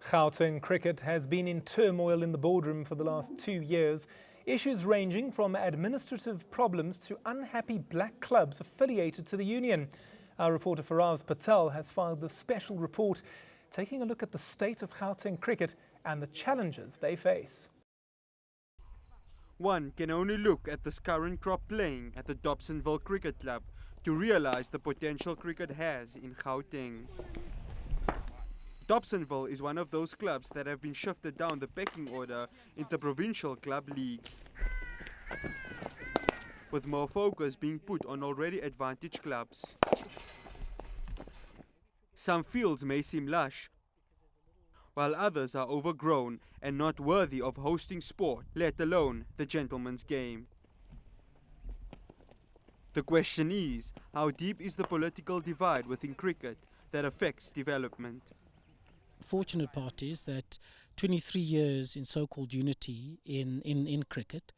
Gauteng Cricket has been in turmoil in the boardroom for the last 2 years. Issues ranging from administrative problems to unhappy black clubs affiliated to the union. Our reporter Fahraaz Patel has filed the special report taking a look at the state of Gauteng Cricket and the challenges they face. One can only look at this current crop playing at the Dobsonville Cricket Club to realize the potential cricket has in Gauteng. Dobsonville is one of those clubs that have been shifted down the pecking order in the provincial club leagues, with more focus being put on already advantaged clubs. Some fields may seem lush, while others are overgrown and not worthy of hosting sport, let alone the gentleman's game. The question is, how deep is the political divide within cricket that affects development? Fortunate part is that 23 years in so-called unity in cricket,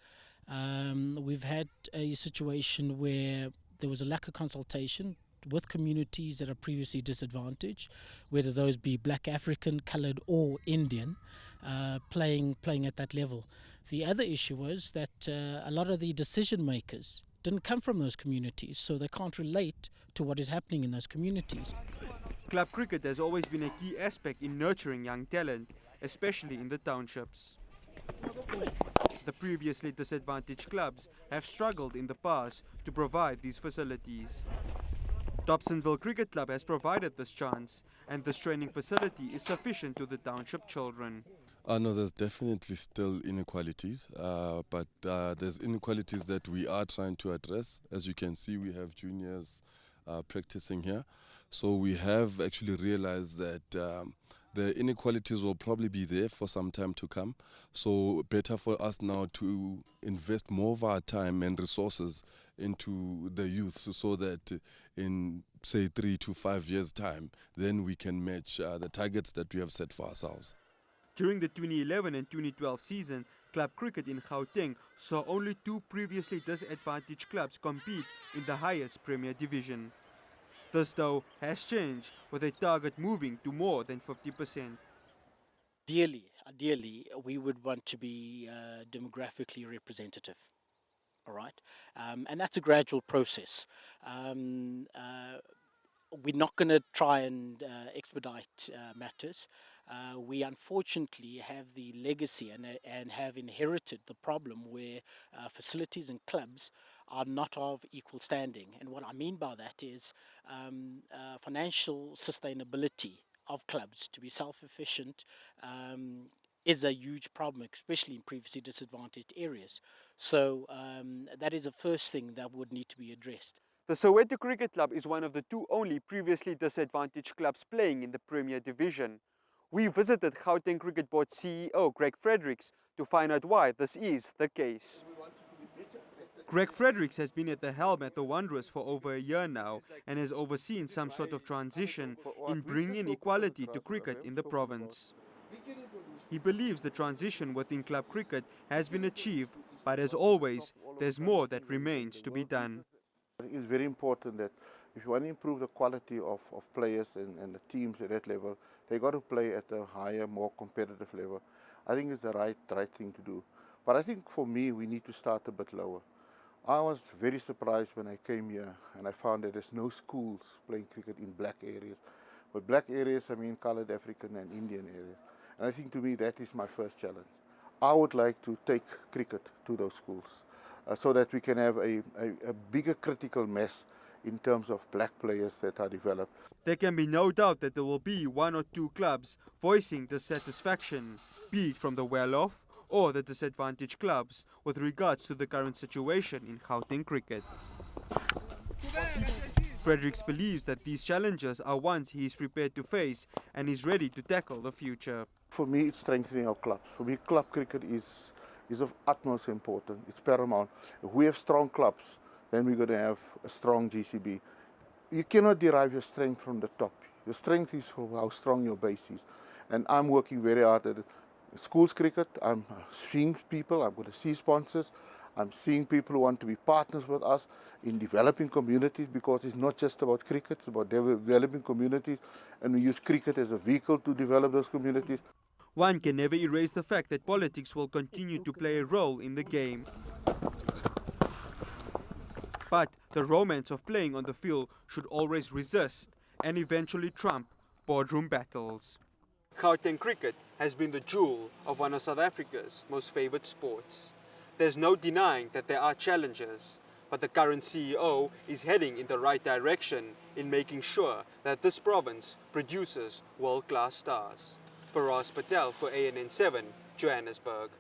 we've had a situation where there was a lack of consultation with communities that are previously disadvantaged, whether those be black, African, coloured or Indian, playing at that level. The other issue was that a lot of the decision makers didn't come from those communities, so they can't relate to what is happening in those communities. Club cricket has always been a key aspect in nurturing young talent, especially in the townships. The previously disadvantaged clubs have struggled in the past to provide these facilities. Dobsonville Cricket Club has provided this chance, and this training facility is sufficient to the township children. No, there's definitely still inequalities, but there's inequalities that we are trying to address. As you can see, we have juniors practicing here. So we have actually realized that the inequalities will probably be there for some time to come. So better for us now to invest more of our time and resources into the youth so that in, say, 3 to 5 years' time, then we can match the targets that we have set for ourselves. During the 2011 and 2012 season, club cricket in Gauteng saw only 2 previously disadvantaged clubs compete in the highest Premier Division. This, though, has changed, with a target moving to more than 50%. Ideally, we would want to be demographically representative. All right, and that's a gradual process. We're not going to try and expedite matters. We unfortunately have the legacy and have inherited the problem where facilities and clubs are not of equal standing. And what I mean by that is financial sustainability of clubs to be self-efficient is a huge problem, especially in previously disadvantaged areas. So that is the first thing that would need to be addressed. The Soweto Cricket Club is one of the 2 only previously disadvantaged clubs playing in the Premier Division. We visited Gauteng Cricket Board CEO Greg Fredericks to find out why this is the case. Greg Fredericks has been at the helm at the Wanderers for over a year now and has overseen some sort of transition in bringing equality to cricket in the province. He believes the transition within club cricket has been achieved, but as always, there's more that remains to be done. I think it's very important that if you want to improve the quality of players and the teams at that level, they got to play at a higher, more competitive level. I think it's the right thing to do. But I think for me, we need to start a bit lower. I was very surprised when I came here and I found that there's no schools playing cricket in black areas. With black areas, I mean coloured African and Indian areas. And I think to me, that is my first challenge. I would like to take cricket to those schools. So that we can have a bigger critical mass in terms of black players that are developed. There can be no doubt that there will be 1 or 2 clubs voicing dissatisfaction, be it from the well-off or the disadvantaged clubs, with regards to the current situation in Gauteng cricket. Fredericks believes that these challenges are ones he is prepared to face and is ready to tackle the future. For me, it's strengthening our clubs. For me, club cricket is of utmost importance. It's paramount. If we have strong clubs, then we're going to have a strong GCB. You cannot derive your strength from the top. Your strength is from how strong your base is. And I'm working very hard at it. Schools cricket, I'm seeing people, I'm going to see sponsors. I'm seeing people who want to be partners with us in developing communities, because it's not just about cricket, it's about developing communities, and we use cricket as a vehicle to develop those communities. One can never erase the fact that politics will continue to play a role in the game. But the romance of playing on the field should always resist and eventually trump boardroom battles. Gauteng Cricket has been the jewel of one of South Africa's most favoured sports. There's no denying that there are challenges, but the current CEO is heading in the right direction in making sure that this province produces world-class stars. Fahraaz Patel for ANN7, Johannesburg.